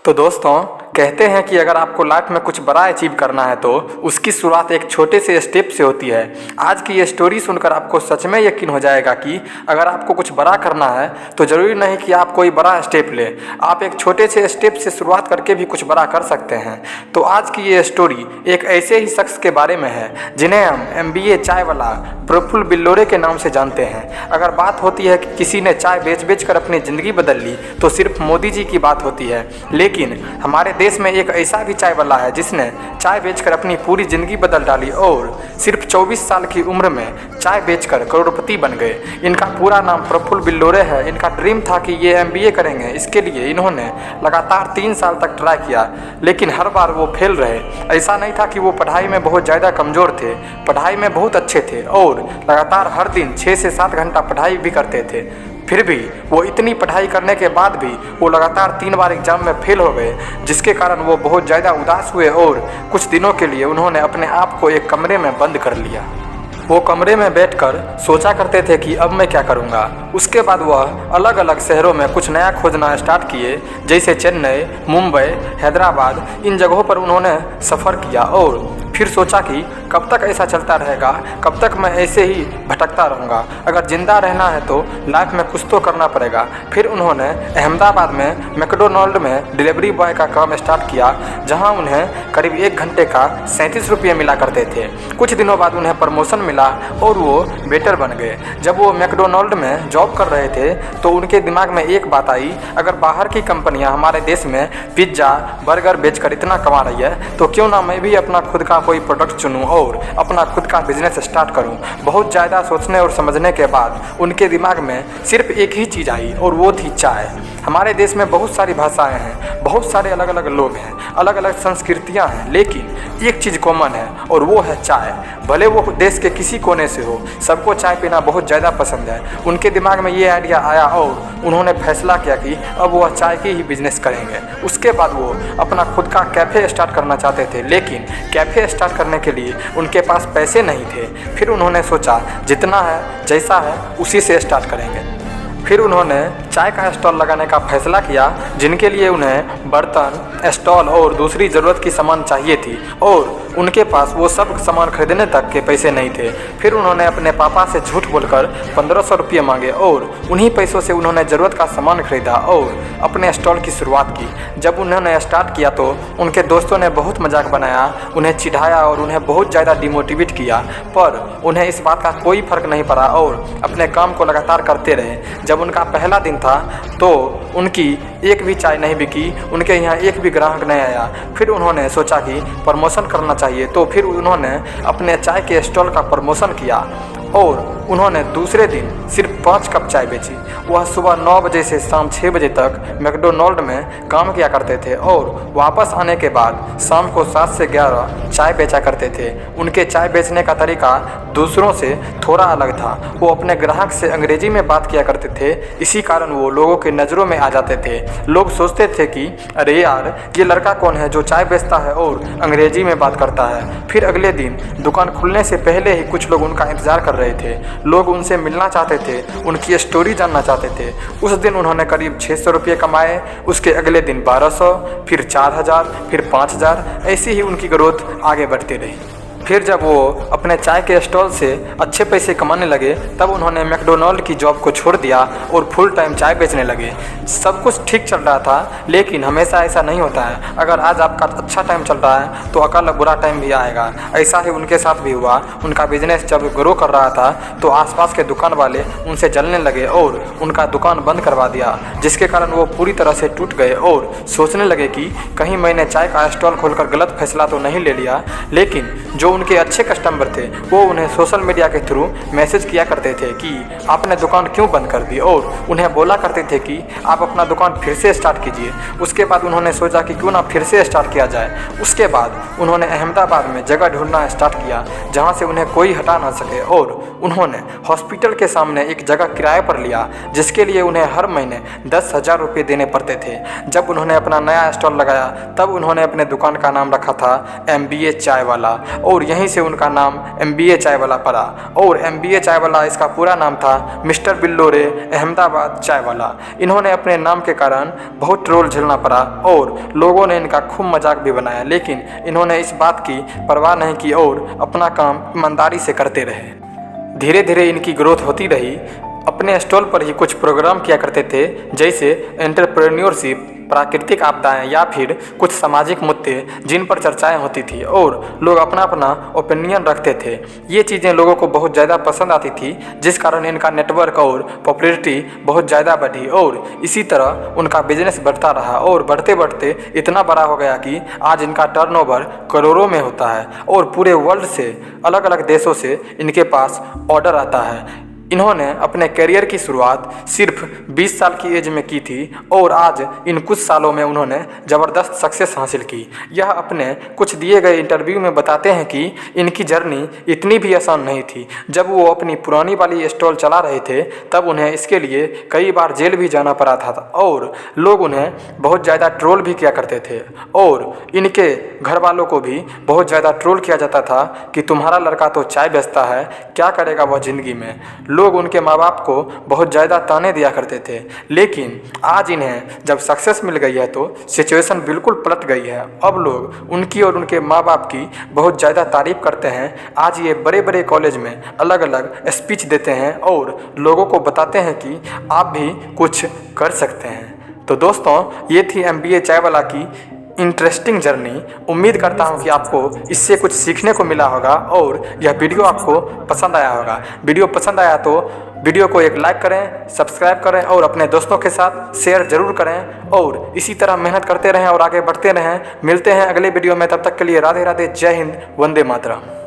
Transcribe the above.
तो दोस्तों, कहते हैं कि अगर आपको लाइफ में कुछ बड़ा अचीव करना है तो उसकी शुरुआत एक छोटे से स्टेप से होती है। आज की ये स्टोरी सुनकर आपको सच में यकीन हो जाएगा कि अगर आपको कुछ बड़ा करना है तो ज़रूरी नहीं कि आप कोई बड़ा स्टेप लें, आप एक छोटे से स्टेप से शुरुआत करके भी कुछ बड़ा कर सकते हैं। तो आज की ये स्टोरी एक ऐसे ही शख्स के बारे में है जिन्हें हम MBA चाय वाला प्रफुल्ल बिल्लोरे के नाम से जानते हैं। अगर बात होती है कि किसी ने चाय बेच कर अपनी ज़िंदगी बदल ली तो सिर्फ मोदी जी की बात होती है, लेकिन हमारे देश में एक ऐसा भी चाय वाला है जिसने चाय बेचकर अपनी पूरी ज़िंदगी बदल डाली और सिर्फ 24 साल की उम्र में चाय बेचकर करोड़पति बन गए। इनका पूरा नाम प्रफुल्ल बिल्लोरे है। इनका ड्रीम था कि ये MBA करेंगे। इसके लिए इन्होंने लगातार 3 साल तक ट्राई किया, लेकिन हर बार वो फेल रहे। ऐसा नहीं था कि वो पढ़ाई में बहुत ज़्यादा कमज़ोर थे, पढ़ाई में बहुत अच्छे थे और लगातार हर दिन 6 से 7 घंटा पढ़ाई भी करते थे। फिर भी वो इतनी पढ़ाई करने के बाद भी वो लगातार 3 बार एग्ज़ाम में फेल हो गए, जिसके कारण वो बहुत ज़्यादा उदास हुए और कुछ दिनों के लिए उन्होंने अपने आप को एक कमरे में बंद कर लिया। वो कमरे में बैठकर सोचा करते थे कि अब मैं क्या करूँगा। उसके बाद वह अलग अलग शहरों में कुछ नया खोजना स्टार्ट किए, जैसे चेन्नई, मुंबई, हैदराबाद। इन जगहों पर उन्होंने सफ़र किया और फिर सोचा कि कब तक ऐसा चलता रहेगा, कब तक मैं ऐसे ही भटकता रहूँगा। अगर ज़िंदा रहना है तो लाइफ में कुछ तो करना पड़ेगा। फिर उन्होंने अहमदाबाद में मैकडोनल्ड में डिलीवरी बॉय का काम स्टार्ट किया, जहाँ उन्हें करीब 1 घंटे का 37 रुपये मिला करते थे। कुछ दिनों बाद उन्हें प्रमोशन मिला और वो वेटर बन गए। जब वो मैकडोनल्ड में जॉब कर रहे थे तो उनके दिमाग में एक बात आई, अगर बाहर की कंपनियां हमारे देश में पिज्ज़ा बर्गर बेचकर इतना कमा रही है तो क्यों ना मैं भी अपना खुद का कोई प्रोडक्ट चुनूं और अपना खुद का बिजनेस स्टार्ट करूं। बहुत ज़्यादा सोचने और समझने के बाद उनके दिमाग में सिर्फ एक ही चीज़ आई और वो थी चाय। हमारे देश में बहुत सारी भाषाएं हैं, बहुत सारे अलग अलग लोग हैं, अलग अलग संस्कृतियां हैं, लेकिन एक चीज़ कॉमन है और वो है चाय। भले वो देश के किसी कोने से हो, सबको चाय पीना बहुत ज़्यादा पसंद है। उनके दिमाग में ये आइडिया आया और उन्होंने फैसला किया कि अब वह चाय की ही बिजनेस करेंगे। उसके बाद वो अपना खुद का कैफ़े स्टार्ट करना चाहते थे, लेकिन कैफ़े स्टार्ट करने के लिए उनके पास पैसे नहीं थे। फिर उन्होंने सोचा जितना है जैसा है उसी से स्टार्ट करेंगे। फिर उन्होंने चाय का स्टॉल लगाने का फैसला किया, जिनके लिए उन्हें बर्तन, स्टॉल और दूसरी ज़रूरत की सामान चाहिए थी और उनके पास वो सब सामान खरीदने तक के पैसे नहीं थे। फिर उन्होंने अपने पापा से झूठ बोलकर 1500 रुपये मांगे और उन्हीं पैसों से उन्होंने ज़रूरत का सामान खरीदा और अपने स्टॉल की शुरुआत की। जब उन्होंने स्टार्ट किया तो उनके दोस्तों ने बहुत मजाक बनाया, उन्हें चिढ़ाया और उन्हें बहुत ज़्यादा डिमोटिवेट किया, पर उन्हें इस बात का कोई फ़र्क नहीं पड़ा और अपने काम को लगातार करते रहे। जब उनका पहला दिन था तो उनकी एक भी चाय नहीं बिकी, उनके यहाँ एक भी ग्राहक नहीं आया। फिर उन्होंने सोचा कि प्रमोशन करना चाहिए, तो फिर उन्होंने अपने चाय के स्टॉल का प्रमोशन किया और उन्होंने दूसरे दिन सिर्फ 5 कप चाय बेची। वह सुबह 9 बजे से शाम 6 बजे तक मैकडोनल्ड में काम किया करते थे और वापस आने के बाद शाम को 7 से 11 चाय बेचा करते थे। उनके चाय बेचने का तरीका दूसरों से थोड़ा अलग था। वो अपने ग्राहक से अंग्रेजी में बात किया करते थे, इसी कारण वो लोगों के नज़रों में आ जाते थे। लोग सोचते थे कि अरे यार, ये लड़का कौन है जो चाय बेचता है और अंग्रेजी में बात करता है। फिर अगले दिन दुकान खुलने से पहले ही कुछ लोग उनका इंतज़ार कर रहे थे। लोग उनसे मिलना चाहते थे, उनकी स्टोरी जानना चाहते थे। उस दिन उन्होंने करीब 600 रुपये कमाए, उसके अगले दिन 1200, फिर 4000, फिर 5000। ऐसी ही उनकी ग्रोथ आगे बढ़ती रही। फिर जब वो अपने चाय के स्टॉल से अच्छे पैसे कमाने लगे तब उन्होंने मैकडोनल्ड की जॉब को छोड़ दिया और फुल टाइम चाय बेचने लगे। सब कुछ ठीक चल रहा था, लेकिन हमेशा ऐसा नहीं होता है। अगर आज आपका अच्छा टाइम चल रहा है तो कल बुरा टाइम भी आएगा। ऐसा ही उनके साथ भी हुआ। उनका बिजनेस जब ग्रो कर रहा था तो आसपास के दुकान वाले उनसे जलने लगे और उनका दुकान बंद करवा दिया, जिसके कारण वो पूरी तरह से टूट गए और सोचने लगे कि कहीं मैंने चाय का स्टॉल खोलकर गलत फैसला तो नहीं ले लिया। लेकिन जो उनके अच्छे कस्टमर थे वो उन्हें सोशल मीडिया के थ्रू मैसेज किया करते थे कि आपने दुकान क्यों बंद कर दी, और उन्हें बोला करते थे कि आप अपना दुकान फिर से स्टार्ट कीजिए। उसके बाद उन्होंने सोचा कि क्यों ना फिर से स्टार्ट किया जाए। उसके बाद उन्होंने अहमदाबाद में जगह ढूंढना स्टार्ट किया जहां से उन्हें कोई हटा ना सके और उन्होंने हॉस्पिटल के सामने एक जगह किराए पर लिया, जिसके लिए उन्हें हर महीने 10,000 रुपये देने पड़ते थे। जब उन्होंने अपना नया स्टॉल लगाया तब उन्होंने अपने दुकान का नाम रखा था MBA चाय वाला, और यहीं से उनका नाम MBA चायवाला पड़ा। और MBA चायवाला इसका पूरा नाम था मिस्टर बिल्लो रे अहमदाबाद चायवाला। इन्होंने अपने नाम के कारण बहुत ट्रोल झेलना पड़ा और लोगों ने इनका खूब मजाक भी बनाया, लेकिन इन्होंने इस बात की परवाह नहीं की और अपना काम ईमानदारी से करते रहे। धीरे धीरे इनकी ग्रोथ होती रही। अपने स्टॉल पर ही कुछ प्रोग्राम किया करते थे, जैसे एंटरप्रेन्योरशिप, प्राकृतिक आपदाएं या फिर कुछ सामाजिक मुद्दे जिन पर चर्चाएं होती थी और लोग अपना अपना ओपिनियन रखते थे। ये चीज़ें लोगों को बहुत ज़्यादा पसंद आती थी, जिस कारण इनका नेटवर्क और पॉपुलैरिटी बहुत ज़्यादा बढ़ी और इसी तरह उनका बिजनेस बढ़ता रहा और बढ़ते बढ़ते इतना बड़ा हो गया कि आज इनका टर्नओवर करोड़ों में होता है और पूरे वर्ल्ड से अलग अलग देशों से इनके पास ऑर्डर आता है। इन्होंने अपने करियर की शुरुआत सिर्फ 20 साल की एज में की थी और आज इन कुछ सालों में उन्होंने ज़बरदस्त सक्सेस हासिल की। यह अपने कुछ दिए गए इंटरव्यू में बताते हैं कि इनकी जर्नी इतनी भी आसान नहीं थी। जब वो अपनी पुरानी वाली स्टॉल चला रहे थे तब उन्हें इसके लिए कई बार जेल भी जाना पड़ा था और लोग उन्हें बहुत ज़्यादा ट्रोल भी किया करते थे और इनके घर वालों को भी बहुत ज़्यादा ट्रोल किया जाता था कि तुम्हारा लड़का तो चाय बेचता है, क्या करेगा वह ज़िंदगी में। लोग उनके माँ बाप को बहुत ज़्यादा ताने दिया करते थे, लेकिन आज इन्हें जब सक्सेस मिल गई है तो सिचुएशन बिल्कुल पलट गई है। अब लोग उनकी और उनके माँ बाप की बहुत ज़्यादा तारीफ करते हैं। आज ये बड़े बड़े कॉलेज में अलग अलग स्पीच देते हैं और लोगों को बताते हैं कि आप भी कुछ कर सकते हैं। तो दोस्तों, ये थी MBA चायवाला की इंटरेस्टिंग जर्नी। उम्मीद करता हूँ कि आपको इससे कुछ सीखने को मिला होगा और यह वीडियो आपको पसंद आया होगा। वीडियो पसंद आया तो वीडियो को एक लाइक करें, सब्सक्राइब करें और अपने दोस्तों के साथ शेयर ज़रूर करें और इसी तरह मेहनत करते रहें और आगे बढ़ते रहें। मिलते हैं अगले वीडियो में, तब तक के लिए राधे राधे, जय हिंद, वंदे मातरम।